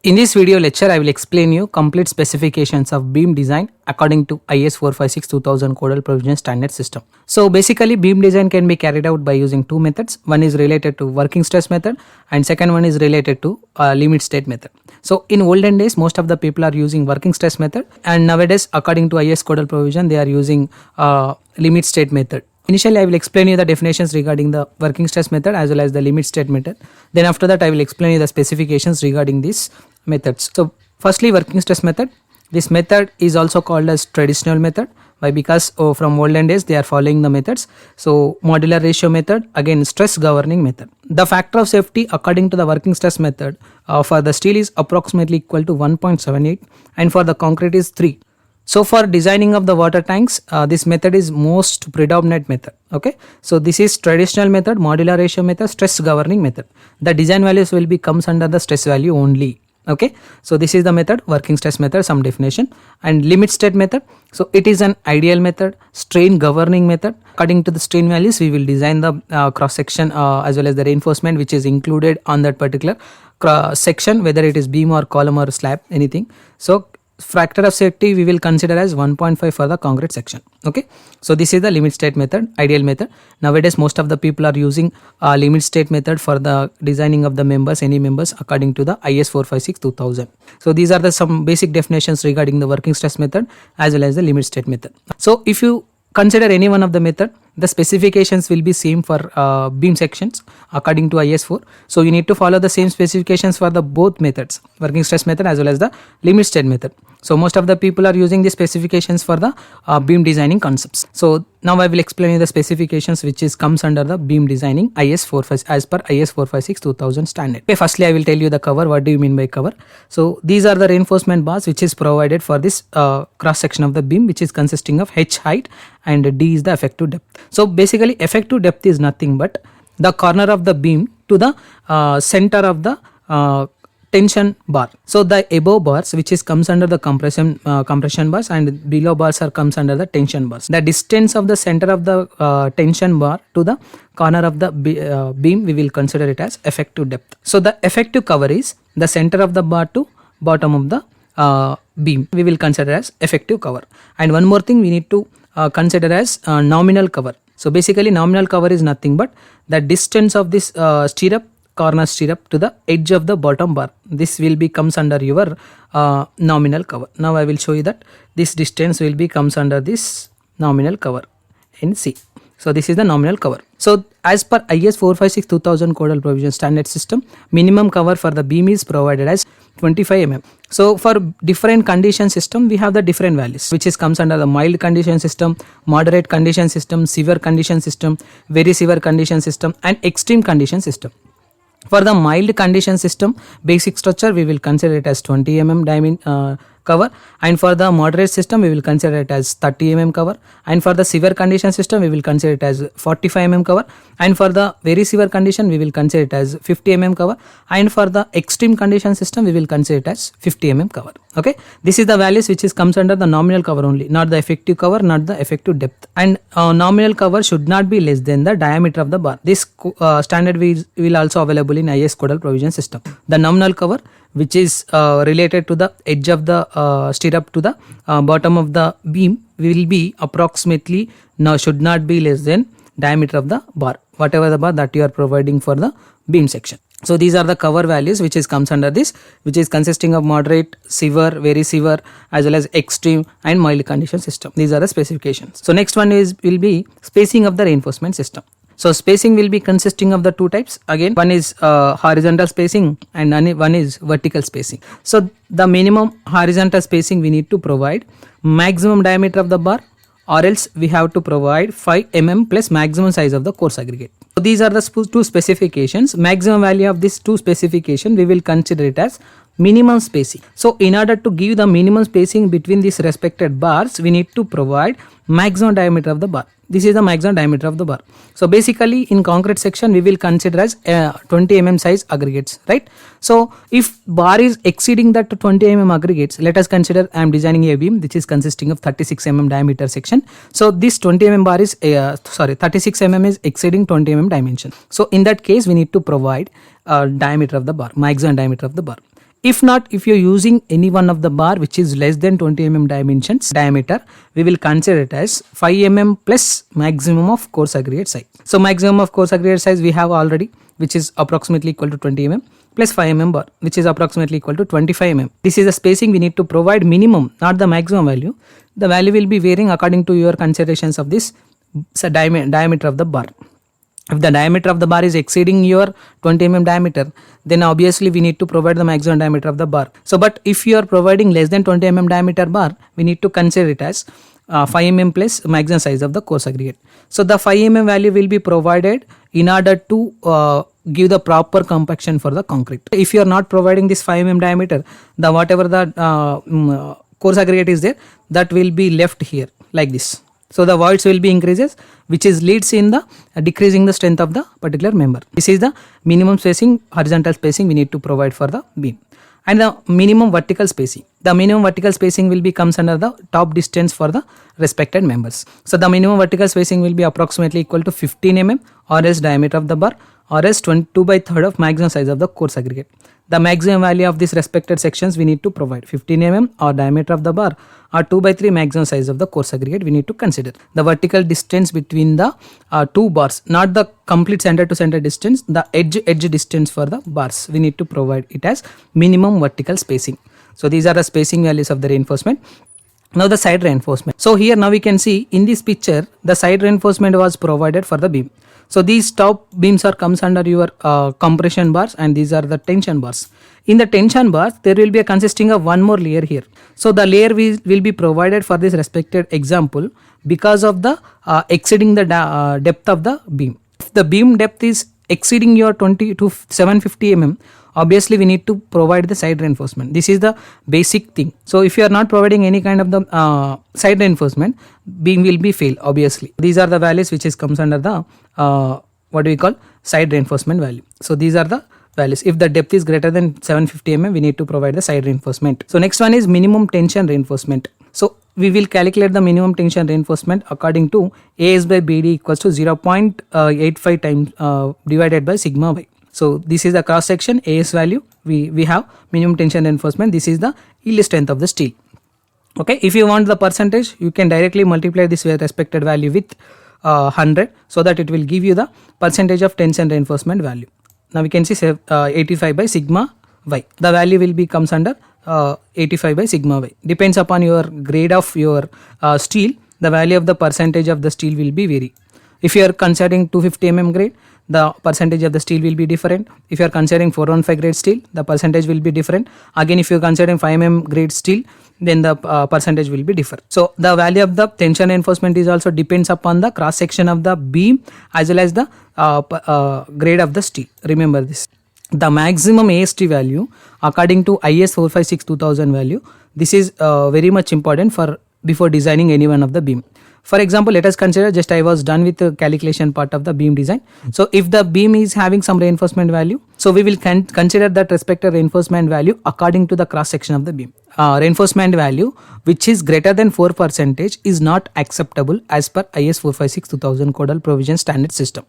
In this video lecture, I will explain you complete specifications of beam design according to IS 456-2000 Codal Provision Standard System. So basically, beam design can be carried out by using two methods. One is related to working stress method and second one is related to limit state method. So in olden days, most of the people are using working stress method, and nowadays according to IS Codal Provision, they are using limit state method. Initially, I will explain you the definitions regarding the working stress method as well as the limit state method. Then after that, I will explain you the specifications regarding these methods. So firstly, working stress method. This method is also called as traditional method. Why? Because from olden days, they are following the methods. So modular ratio method, again stress governing method. The factor of safety according to the working stress method for the steel is approximately equal to 1.78 and for the concrete is 3. So for designing of the water tanks, this method is most predominant method. Okay, so this is traditional method, modular ratio method, stress governing method. The design values will be comes under the stress value only. Okay, so this is the method, working stress method, some definition. And limit state method, so it is an ideal method, strain governing method. According to the strain values, we will design the cross section as well as the reinforcement which is included on that particular cross section, whether it is beam or column or slab, anything. So factor of safety we will consider as 1.5 for the concrete section. Okay, so this is the limit state method, ideal method. Nowadays most of the people are using limit state method for the designing of the members, any members according to the IS 456-2000. So these are the some basic definitions regarding the working stress method as well as the limit state method. So if you consider any one of the method, the specifications will be same for beam sections according to IS 4. So you need to follow the same specifications for the both methods, working stress method as well as the limit state method. So most of the people are using the specifications for the beam designing concepts. So now I will explain you the specifications which is comes under the beam designing IS 456 as per IS 456-2000 standard. Okay, firstly I will tell you the cover. What do you mean by cover? So these are the reinforcement bars which is provided for this cross section of the beam, which is consisting of H height and D is the effective depth. So basically effective depth is nothing but the corner of the beam to the center of the tension bar. So the above bars which is comes under the compression bars and below bars are comes under the tension bars. The distance of the center of the tension bar to the corner of the beam we will consider it as effective depth. So the effective cover is the center of the bar to bottom of the beam we will consider as effective cover. And one more thing we need to consider as nominal cover. So basically nominal cover is nothing but the distance of this stirrup, corner stirrup to the edge of the bottom bar. This will be comes under your nominal cover. Now I will show you that this distance will be comes under this nominal cover in C. So this is the nominal cover. So as per IS 456-2000 Codal Provision Standard System, minimum cover for the beam is provided as 25 mm. So for different condition system, we have the different values, which is comes under the mild condition system, moderate condition system, severe condition system, very severe condition system, and extreme condition system. For the mild condition system, basic structure we will consider it as 20 mm cover, and for the moderate system we will consider it as 30 mm cover, and for the severe condition system we will consider it as 45 mm cover, and for the very severe condition we will consider it as 50 mm cover, and for the extreme condition system we will consider it as 50 mm cover. Okay, this is the values which is comes under the nominal cover only, not the effective cover, not the effective depth. And nominal cover should not be less than the diameter of the bar. This standard will also available in IS Codal Provision System. The nominal cover which is related to the edge of the stirrup to the bottom of the beam will be approximately should not be less than diameter of the bar, whatever the bar that you are providing for the beam section. So these are the cover values which is comes under this, which is consisting of moderate, severe, very severe as well as extreme and mild condition system. These are the specifications. So next one will be spacing of the reinforcement system. So spacing will be consisting of the two types. Again, one is horizontal spacing and one is vertical spacing. So the minimum horizontal spacing we need to provide maximum diameter of the bar, or else we have to provide 5 mm plus maximum size of the coarse aggregate. So these are the two specifications. Maximum value of these two specifications we will consider it as minimum spacing. So in order to give the minimum spacing between these respected bars, we need to provide maximum diameter of the bar. This is the maximum diameter of the bar. So basically in concrete section we will consider as 20 mm size aggregates, right? So if bar is exceeding that 20 mm aggregates, let us consider I am designing a beam which is consisting of 36 mm diameter section. So this 20 mm bar is 36 mm is exceeding 20 mm dimension. So in that case we need to provide diameter of the bar, maximum diameter of the bar. If not, if you're using any one of the bar which is less than 20 mm diameter, we will consider it as 5 mm plus maximum of coarse aggregate size. So maximum of coarse aggregate size we have already, which is approximately equal to 20 mm plus 5 mm bar, which is approximately equal to 25 mm. This is the spacing we need to provide minimum, not the maximum value. The value will be varying according to your considerations of this diameter of the bar. If the diameter of the bar is exceeding your 20 mm diameter, then obviously we need to provide the maximum diameter of the bar. So but if you are providing less than 20 mm diameter bar, we need to consider it as 5 mm plus maximum size of the coarse aggregate. So the 5 mm value will be provided in order to give the proper compaction for the concrete. If you are not providing this 5 mm diameter, the whatever the coarse aggregate is there, that will be left here like this. So the voids will be increases, which is leads in the decreasing the strength of the particular member. This is the minimum spacing, horizontal spacing we need to provide for the beam. And the minimum vertical spacing. The minimum vertical spacing will be comes under the top distance for the respected members. So the minimum vertical spacing will be approximately equal to 15 mm or else diameter of the bar or else 22/3 of maximum size of the coarse aggregate. The maximum value of these respected sections we need to provide 15 mm or diameter of the bar or 2/3 maximum size of the coarse aggregate we need to consider. The vertical distance between the two bars, not the complete center to center distance, the edge distance for the bars we need to provide it as minimum vertical spacing. So these are the spacing values of the reinforcement. Now the side reinforcement. So here now we can see in this picture the side reinforcement was provided for the beam. So these top beams are comes under your compression bars and these are the tension bars. In the tension bars there will be a consisting of one more layer here. So the layer will be provided for this respected example because of the exceeding the depth of the beam. If the beam depth is exceeding your 20 to 750 mm, obviously we need to provide the side reinforcement. This is the basic thing. So if you are not providing any kind of the side reinforcement, beam will be fail obviously. These are the values which is comes under the what do we call side reinforcement value. So these are the values. If the depth is greater than 750 mm, we need to provide the side reinforcement. So next one is minimum tension reinforcement. So we will calculate the minimum tension reinforcement according to AS by BD equals to 0.85 times divided by sigma y. So this is the cross section AS value. We have minimum tension reinforcement. This is the yield strength of the steel. Okay, if you want the percentage, you can directly multiply this respected value with 100 so that it will give you the percentage of tension reinforcement value. Now we can see 85 by sigma y. The value will be comes under 85 by sigma y. Depends upon your grade of your steel, the value of the percentage of the steel will be vary. If you are considering 250 mm grade, the percentage of the steel will be different. If you are considering 415 grade steel, the percentage will be different. Again, if you are considering 5 mm grade steel, then the percentage will be different. So the value of the tension reinforcement is also depends upon the cross section of the beam as well as the grade of the steel. Remember this. The maximum AST value according to IS 456-2000 value, this is very much important for before designing any one of the beam. For example, let us consider just I was done with the calculation part of the beam design. So if the beam is having some reinforcement value, so we will consider that respective reinforcement value according to the cross section of the beam. Reinforcement value which is greater than 4% is not acceptable as per IS 456-2000 Codal Provision Standard System.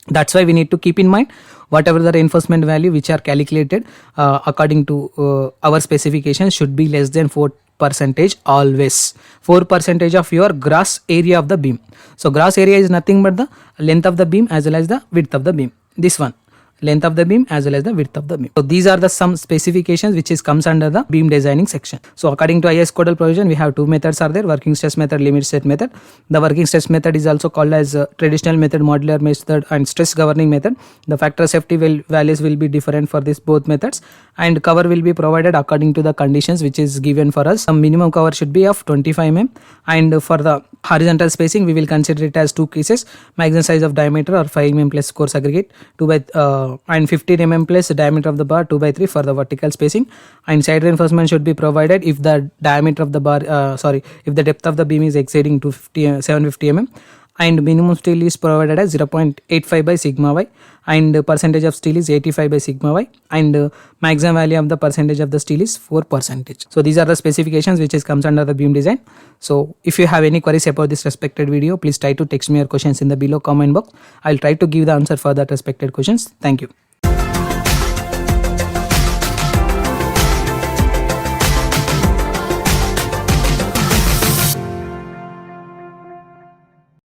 That's why we need to keep in mind whatever the reinforcement value which are calculated according to our specifications should be less than 4% always. 4% of your gross area of the beam. So gross area is nothing but the length of the beam as well as the width of the beam. This one, length of the beam as well as the width of the beam. So these are the some specifications which is comes under the beam designing section. So according to IS Codal Provision, we have two methods are there: working stress method, limit state method. The working stress method is also called as traditional method, modular method and stress governing method. The factor safety values will be different for this both methods, and cover will be provided according to the conditions which is given for us. Some minimum cover should be of 25 mm, and for the horizontal spacing we will consider it as two cases: maximum size of diameter or 5 mm plus coarse aggregate and 15 mm plus diameter of the bar 2/3 for the vertical spacing, and side reinforcement should be provided if the diameter of the bar if the depth of the beam is exceeding 750 mm, and minimum steel is provided as 0.85 by sigma y, and percentage of steel is 85 by sigma y, and maximum value of the percentage of the steel is 4%. So these are the specifications which is comes under the beam design. So if you have any queries about this respected video, please try to text me your questions in the below comment box. I'll try to give the answer for that respected questions. Thank you.